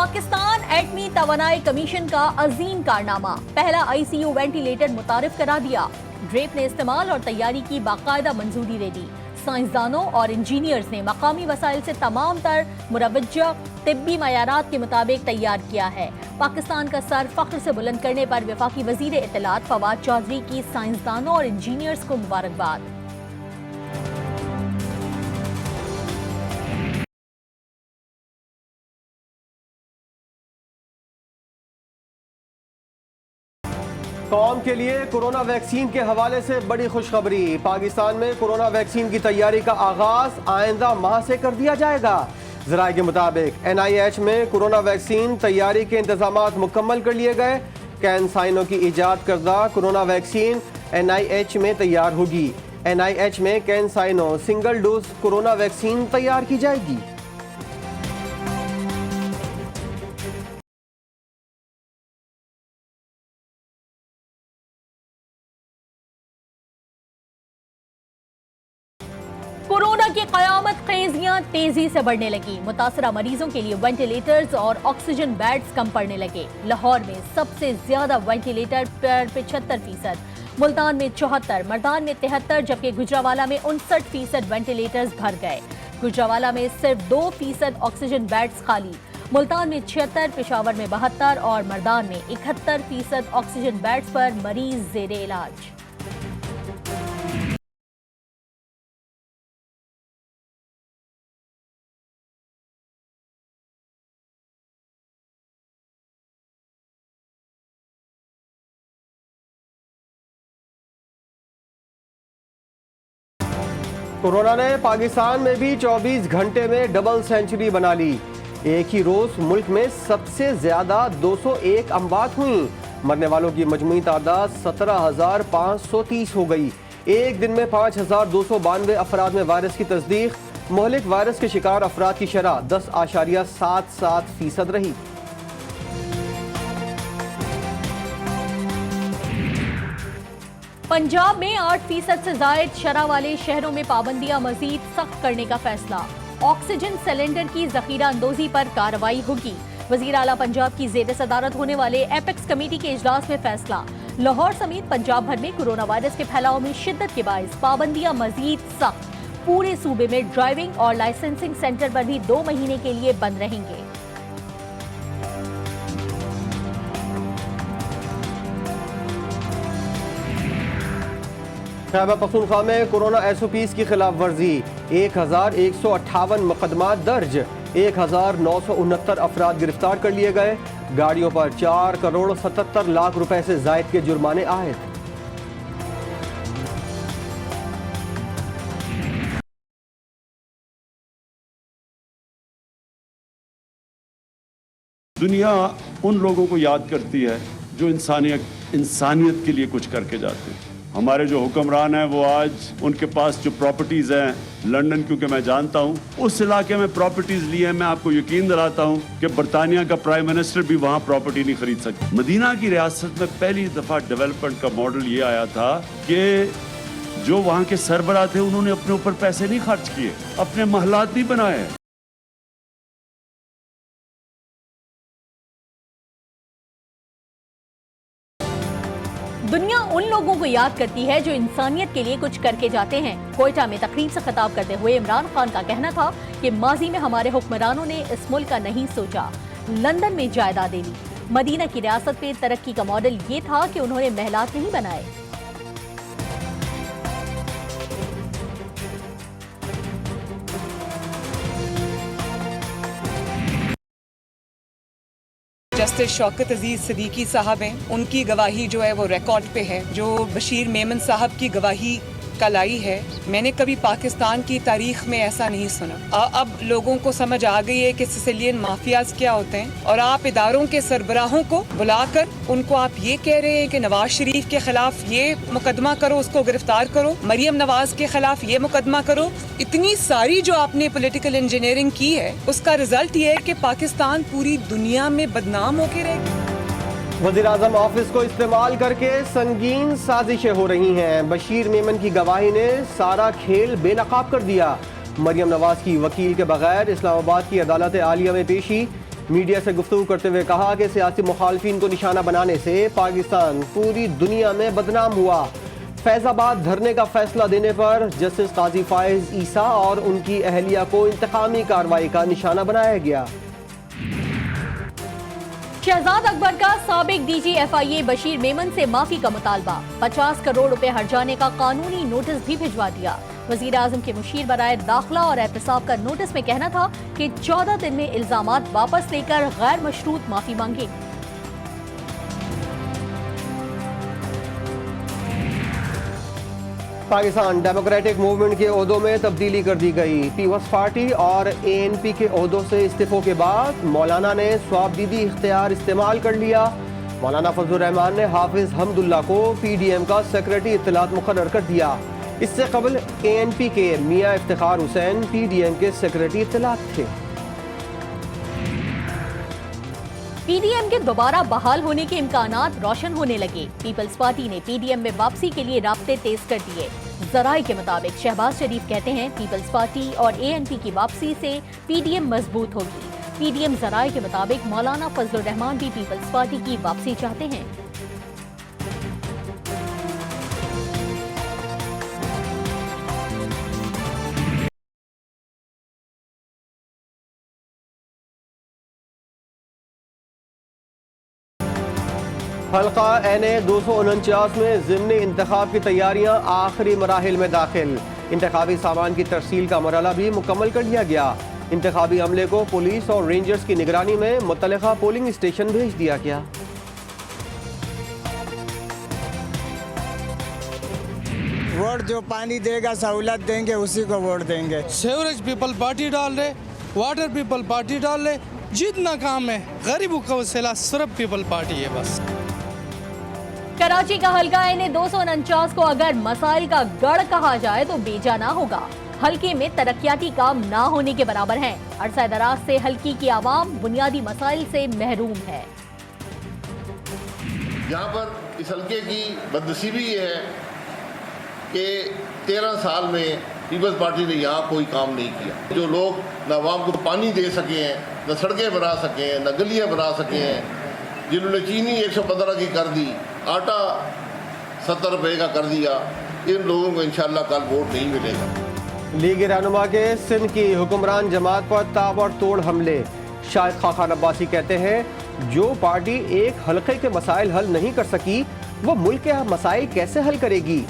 Pakistan एटमी तवानाई commission का अजीम कारनामा, पहला ICU वेंटिलेटर मुतारिफ करा दिया। ड्रेप ने इस्तेमाल और तैयारी की बाकायदा मंजूरी दे दी। साइंसदानों और इंजीनियर्स ने मकामी वसाइल से तमाम तर मुरवज्जा तिब्बी मयारात के मुताबिक तैयार किया है। पाकिस्तान का सर फख्र से बुलंद करने पर वफाकी वजीर इत्तलात फवाद चौधरी की साइंसदानों और इंजीनियर्स को मुबारकबाद। कौम के लिए कोरोना वैक्सीन के हवाले से बड़ी खुशखबरी। पाकिस्तान में कोरोना वैक्सीन की तैयारी का आगाज आइंदा माह से कर दिया जाएगा। ज़राए के मुताबिक NIH में कोरोना वैक्सीन तैयारी के इंतजामात मुकम्मल कर लिए गए। कैंसाइनो की ईजाद करदा कोरोना वैक्सीन NIH में तैयार होगी। NIH में कैंसाइनो सिंगल डोज कोरोना वैक्सीन तैयार की जाएगी। कोरोना की कयामत खेजियां तेजी से बढ़ने लगी। मुतासरा मरीजों के लिए वेंटिलेटर्स और ऑक्सीजन बेड्स कम पड़ने लगे। लाहौर में सबसे ज्यादा वेंटिलेटर पर 75%, मुल्तान में 74, मर्दान में 73, जबकि गुजरावाला में 59% वेंटिलेटर्स भर गए। गुजरावाला में सिर्फ 2% ऑक्सीजन बेड्स खाली। मुल्तान में 76, पेशावर में 72 और मर्दान में 71% ऑक्सीजन बेड्स पर मरीज जेरे इलाज। कोरोना ने पाकिस्तान में भी 24 घंटे में डबल सेंचुरी बना ली। एक ही रोज मुल्क में सबसे ज्यादा 201 अमवात हुई। मरने वालों की मजमूई तादाद 17,530 हो गई। एक दिन में 5,292 अफराद में वायरस की तस्दीक। मोहलिक वायरस के शिकार अफराद की शरह 10.77% रही। पंजाब में 8% से जायद शरह वाले शहरों में पाबंदियां मजीद सख्त करने का फैसला। ऑक्सीजन सिलेंडर की जखीरा अंदोजी पर कार्रवाई होगी। वजीर आला पंजाब की जेर सदारत होने वाले एपेक्स कमेटी के इजलास में फैसला। लाहौर समेत पंजाब भर में कोरोना वायरस के फैलाव में शिद्दत के बायस पाबंदियां मजीद सख्त। पूरे सूबे में ड्राइविंग और लाइसेंसिंग सेंटर पर भी 2 महीने के लिए बंद रहेंगे। खैबर पख्तूनख्वा में कोरोना SOPs की खिलाफ वर्जी। 1158 मुकदमा दर्ज। 1969 अफराद गिरफ्तार कर लिए गए। गाड़ियों पर 4 करोड़ 77 लाख रुपए से जायद के जुर्माने आए। दुनिया उन लोगों को याद करती है जो इंसानियत के लिए कुछ करके जाते हैं। हमारे जो हुक्मरान हैं वो आज उनके पास जो प्रॉपर्टीज हैं लंदन, क्योंकि मैं जानता हूं उस इलाके में प्रॉपर्टीज ली है, मैं आपको यकीन दिलाता हूं कि बरतानिया का प्राइम मिनिस्टर भी वहां प्रॉपर्टी नहीं खरीद सकता। मदीना की रियासत में पहली दफा डेवलपमेंट का मॉडल ये आया था कि जो वहां के सरबराह थे उन्होंने अपने ऊपर पैसे नहीं खर्च किए, अपने महलात नहीं बनाए। दुनिया उन लोगों को याद करती है जो इंसानियत के लिए कुछ करके जाते हैं। कोयटा में तकरीब से खिताब करते हुए इमरान खान का कहना था कि माजी में हमारे हुक्मरानों ने इस मुल्क का नहीं सोचा, लंदन में जायदादें ली। मदीना की रियासत में तरक्की का मॉडल ये था कि उन्होंने महलात नहीं बनाए। जस्टिस शौकत अजीज सिद्दीकी साहब हैं, उनकी गवाही जो है वो रिकॉर्ड पे है। जो बशीर मेमन साहब की गवाही कल आई है, मैंने कभी पाकिस्तान की तारीख में ऐसा नहीं सुना। अब लोगों को समझ आ गई है कि सिसिलियन माफियाज क्या होते हैं, और आप इदारों के सरबराहों को बुलाकर उनको आप ये कह रहे हैं कि नवाज शरीफ के खिलाफ ये मुकदमा करो, उसको गिरफ्तार करो, मरियम नवाज के खिलाफ ये मुकदमा करो। इतनी सारी जो आपने पॉलिटिकल इंजीनियरिंग की है, उसका रिजल्ट ये है कि पाकिस्तान पूरी दुनिया में बदनाम होकर रहेगा। वज़ीर-ए-आज़म ऑफिस को इस्तेमाल करके संगीन साजिशें हो रही हैं। बशीर मेमन की गवाही ने सारा खेल बेनकाब कर दिया। मरियम नवाज की वकील के बगैर इस्लामाबाद की अदालत आलिया में पेशी। मीडिया से गुफ्तगू करते हुए कहा कि सियासी मुखालफिन को निशाना बनाने से पाकिस्तान पूरी दुनिया में बदनाम हुआ। फैजाबाद धरने का फैसला देने पर जस्टिस काजी फाइज ईसा और उनकी अहलिया को इंतकामी कार्रवाई का निशाना बनाया गया। शहजाद अकबर का साबिक डीजी FIA बशीर मेमन से माफी का मुतालबा, 50 करोड़ रुपए हर्जाने का कानूनी नोटिस भी भिजवा दिया। वजीर आजम के मुशीर बराए दाखिला और एहतसाब का नोटिस में कहना था कि 14 दिन में इल्जामात वापस लेकर गैर मशरूत माफी मांगे। पाकिस्तान डेमोक्रेटिक मूवमेंट के ओहदों में तब्दीली कर दी गई। पीपल्स पार्टी और ANP के ओहदों से इस्तीफों के बाद मौलाना ने स्वाबदीदी इख्तियार इस्तेमाल कर लिया। मौलाना फजलुर रहमान ने हाफिज हमदुल्ला को PDM का सेक्रेटरी इत्तलात मुकर्रर कर दिया। इससे कबल ANP के मियां इफ्तिखार हुसैन PDM के सेक्रेटरी इत्तलात थे। PDM के दोबारा बहाल होने के इम्कानात रोशन होने लगे। पीपल्स पार्टी ने PDM में वापसी के लिए राब्ते तेज कर दिए। जराए के मुताबिक शहबाज शरीफ कहते हैं पीपल्स पार्टी और ANP की वापसी से PDM मजबूत होगी। PDM जराए के मुताबिक मौलाना फजलुर रहमान भी पीपल्स पार्टी की वापसी चाहते हैं। हल्का NA 249 में ज़िमनी इंतखाब की तैयारियां आखिरी मराहिल में दाखिल। इंतखाबी सामान की तरसील का मरहला भी मुकम्मल कर लिया गया। इंतखाबी अमले को पुलिस और रेंजर्स की निगरानी में मुतल्लिका पोलिंग स्टेशन भेज दिया गया। वोट जो पानी देगा, सहूलत देंगे, उसी को वोट देंगे। सेवरेज पीपल पार्टी डाल रहे, वाटर पीपल पार्टी डाल रहे, जितना काम है गरीबों का वसीला सिर्फ पीपल पार्टी है बस। कराची का हल्का NA 249 को अगर मसाइल का गढ़ कहा जाए तो बेजा ना होगा। हल्के में तरक्याती काम ना होने के बराबर हैं। अरसा दराज से हल्की की आवाम बुनियादी मसाइल से महरूम है। यहाँ पर इस हल्के की बदनसीबी ये है कि 13 साल में पीपल्स पार्टी ने यहाँ कोई काम नहीं किया। जो लोग न आवाम को पानी दे सके हैं, न सड़कें बना सके हैं, न गलियाँ बना सके हैं, जिन्होंने चीनी 115 की कर दी, आटा 70 रुपये का कर दिया, इन लोगों को इंशाल्लाह कल वोट नहीं मिलेगा। लीग रहनुमा के सिंध की हुक्मरान जमात पर ताबड़तोड़ हमले। शाहिद खान अब्बासी कहते हैं जो पार्टी एक हल्के के मसाइल हल नहीं कर सकी वो मुल्क के मसाइल कैसे हल करेगी।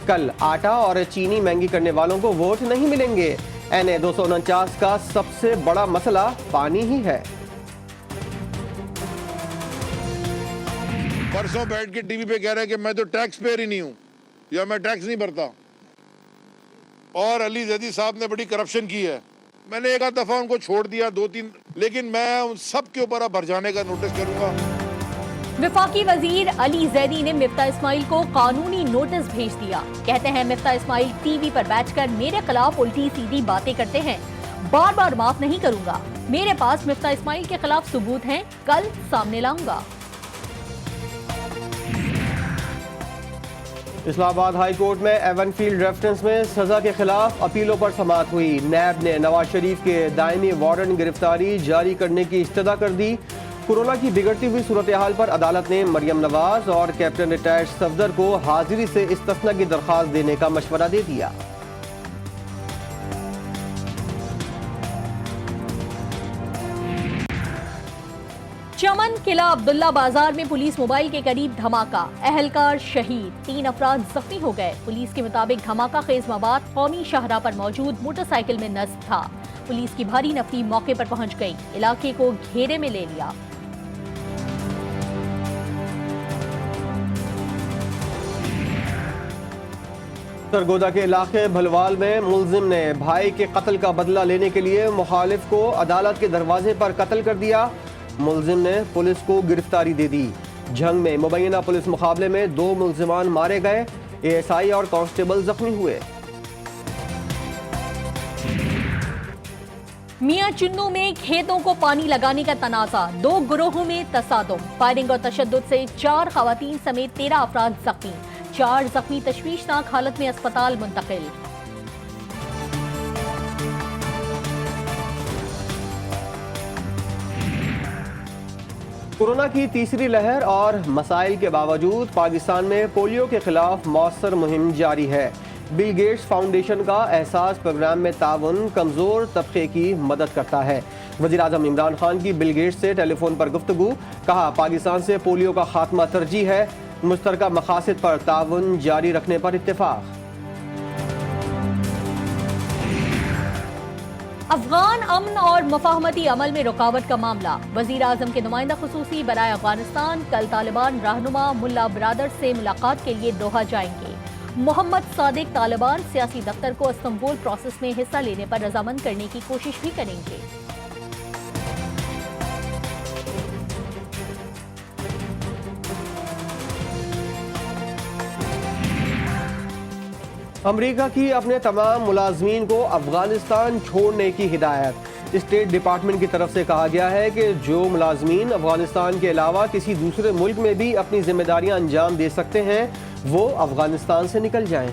कल आटा और चीनी महंगी करने वालों को वोट नहीं मिलेंगे। NA 249 का सबसे बड़ा मसला पानी ही है। परसों बैठ के टीवी पे कह रहे हैं कि मैं तो टैक्स पेयर ही नहीं हूं या मैं टैक्स नहीं भरता, और अली जैदी साहब ने बड़ी करप्शन की है। मैंने एक आध दफा उनको छोड़ दिया, 2-3, लेकिन मैं उन सब के ऊपर अब भर जाने का नोटिस करूंगा। वफाकी वजीर अली जैदी ने मिफ्ता इस्माइल को कानूनी नोटिस भेज दिया। कहते हैं मिफ्ता इस्माइल टीवी पर बैठकर मेरे खिलाफ उल्टी सीधी बातें करते हैं, बार बार माफ नहीं करूंगा। मेरे पास मिफ्ता इस्माइल के खिलाफ सबूत हैं, कल सामने लाऊंगा। इस्लामाबाद हाई कोर्ट में एवनफील्ड रेफरेंस में सजा के खिलाफ अपीलों पर समाअत हुई। नैब ने नवाज शरीफ के दायमी वारंट गिरफ्तारी जारी करने की इस्तदा कर दी। कोरोना की बिगड़ती हुई सूरत हाल पर अदालत ने मरियम नवाज और कैप्टन रिटायर्ड सफदर को हाजिरी से इस्तिस्ना की दरख्वास्त देने का मशवरा दे दिया। चमन किला अब्दुल्ला बाजार में पुलिस मोबाइल के करीब धमाका, अहलकार शहीद, 3 अफराद जख्मी हो गए। पुलिस के मुताबिक धमाका खेज मवाद कौमी शाहराह पर मौजूद मोटरसाइकिल में नस्ब था। पुलिस की भारी नफरी मौके पर पहुंच गई, इलाके को घेरे में ले लिया। सरगोदा के इलाके भलवाल में मुलजिम ने भाई के कत्ल का बदला लेने के लिए मुखालिफ को अदालत के दरवाजे पर कत्ल कर दिया। मुलजिम ने पुलिस को गिरफ्तारी दे दी। जंग में मुबैना पुलिस मुकाबले में 2 मुलजिमान मारे गए, ASI और कांस्टेबल जख्मी हुए। मियां चुन्नू में खेतों को पानी लगाने का तनाजा, 2 गिरोहों में तसादुम, फायरिंग और तशद्दुद से 4 खवातीन समेत 13 अफराद जख्मी, 4 जख्मी तशवीशनाक हालत में अस्पताल मुंतकिल। कोरोना की तीसरी लहर और मसाइल के बावजूद पाकिस्तान में पोलियो के खिलाफ मौसर मुहिम जारी है। बिल गेट्स फाउंडेशन का एहसास प्रोग्राम में ताउन कमज़ोर तबके की मदद करता है। वज़ीर-ए-आज़म इमरान खान की बिल गेट्स से टेलीफोन पर गुफ्तगू, कहा पाकिस्तान से पोलियो का खात्मा तरजीह है, मुश्तरका मकासद पर ताउन जारी रखने पर इत्तेफाक। अफगान अमन और मुफाहमती अमल में रुकावट का मामला। वज़ीर-ए-आज़म के नुमाइंदा खुसूसी बराए अफगानिस्तान कल तालिबान रहनुमा मुल्ला ब्रादर से मुलाकात के लिए दोहा जाएंगे। मोहम्मद सादिक तालिबान सियासी दफ्तर को इस्तंबुल प्रोसेस में हिस्सा लेने पर रजामंद करने की कोशिश भी करेंगे। अमरीका की अपने तमाम मुलाजमीन को अफगानिस्तान छोड़ने की हिदायत। स्टेट डिपार्टमेंट की तरफ से कहा गया है कि जो मुलाजमीन अफगानिस्तान के अलावा किसी दूसरे मुल्क में भी अपनी जिम्मेदारियां अंजाम दे सकते हैं वो अफगानिस्तान से निकल जाएं।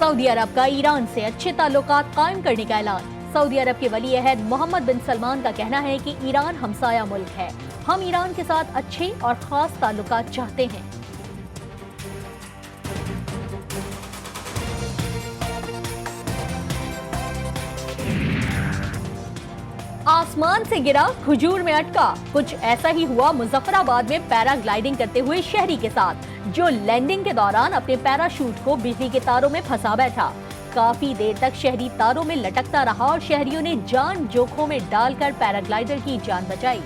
सऊदी अरब का ईरान से अच्छे ताल्लुकात कायम करने का ऐलान। सऊदी अरब के वली अहद मोहम्मद बिन सलमान का कहना है कि ईरान हमसाया मुल्क है, हम ईरान के साथ अच्छे और खास ताल्लुकात चाहते हैं। आसमान से गिरा, खजूर में अटका, कुछ ऐसा ही हुआ मुजफ्फराबाद में पैराग्लाइडिंग करते हुए शहरी के साथ, जो लैंडिंग के दौरान अपने पैराशूट को बिजली के तारों में फंसा बैठा। काफी देर तक शहरी तारों में लटकता रहा और शहरियों ने जान जोखों में डालकर पैराग्लाइडर की जान बचाई।